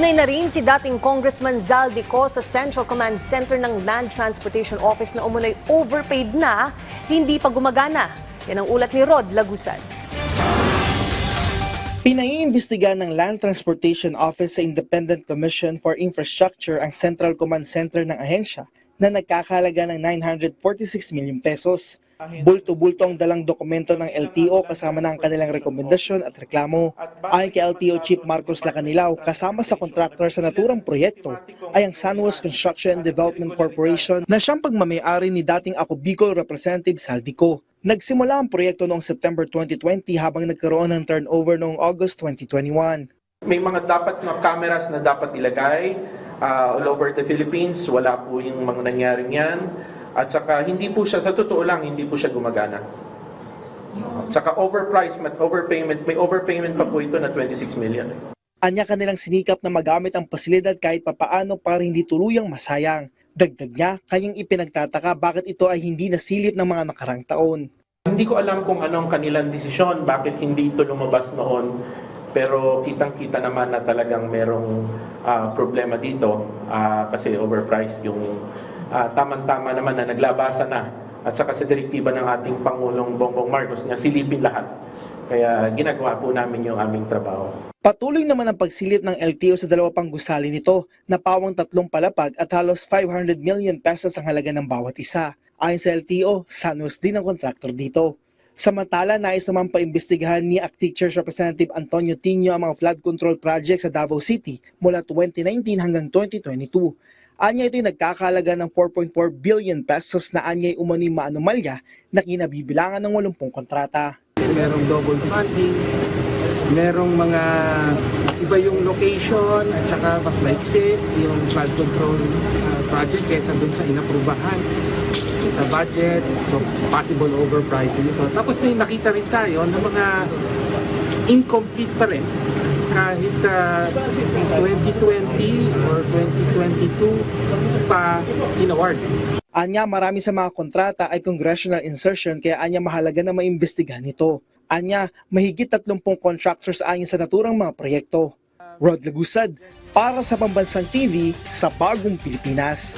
Umignay na rin si dating Congressman Zaldico sa Central Command Center ng Land Transportation Office na umunoy overpaid na, hindi pa gumagana. Yan ang ulat ni Rod Lagusan. Pinaiimbestigahan ng Land Transportation Office sa Independent Commission for Infrastructure ang Central Command Center ng ahensya na nagkakahalaga ng 946 milyon pesos. Bulto-bulto ang dalang dokumento ng LTO kasama ng kanilang rekomendasyon at reklamo. Ayon kay LTO Chief Marcos Lacanilao, kasama sa kontraktor sa naturang proyekto ay ang Sunwest Construction and Development Corporation na siyang pagmamayari ni dating Ako Bicol Representative Zaldico. Nagsimula ang proyekto noong September 2020 habang nagkaroon ng turnover noong August 2021. May mga dapat na cameras na dapat ilagay all over the Philippines. Wala po yung mga nangyaring yan. At saka hindi po siya, sa totoo lang, hindi po siya gumagana. Saka overpriced, may overpayment pa po ito na 26 million. Anya kanilang sinikap na magamit ang pasilidad kahit papaano para hindi tuluyang masayang. Dagdag niya, kanyang ipinagtataka bakit ito ay hindi nasilip ng mga nakarang taon. Hindi ko alam kung anong kanilang desisyon, bakit hindi ito lumabas noon. Pero kitang-kita naman na talagang merong problema dito kasi overpriced yung tama-tama naman na naglabasan na. At saka sa direktiba ng ating Pangulong Bongbong Marcos na silipin lahat. Kaya ginagawa po namin yung aming trabaho. Patuloy naman ang pagsilip ng LTO sa dalawa pang gusali nito na pawang 3 palapag at halos 500 million pesos ang halaga ng bawat isa. Ayon sa LTO, Sunwest din ang kontraktor dito. Samantala, nais naman paimbestigahan ni Acting Church Representative Antonio Tino ang mga flood control project sa Davao City mula 2019 hanggang 2022. Anya ito'y nagkakahalaga ng 4.4 billion pesos na anya'y umano'y maanomalya na kinabibilangan ng 80 kontrata. Merong double funding, merong mga iba yung location at saka mas maiksi yung flood control project kaysa dun sa inaprubahan sa budget, so possible overpricing ito. Tapos may nakita rin tayo ng mga incomplete pa rin kahit 2020 or 2022 pa inaward. Anya, marami sa mga kontrata ay congressional insertion kaya anya mahalaga na maimbestigahan ito. Anya, mahigit 30 contractors ayon sa naturang mga proyekto. Rod Lagusad, para sa Pambansang TV sa Bagong Pilipinas.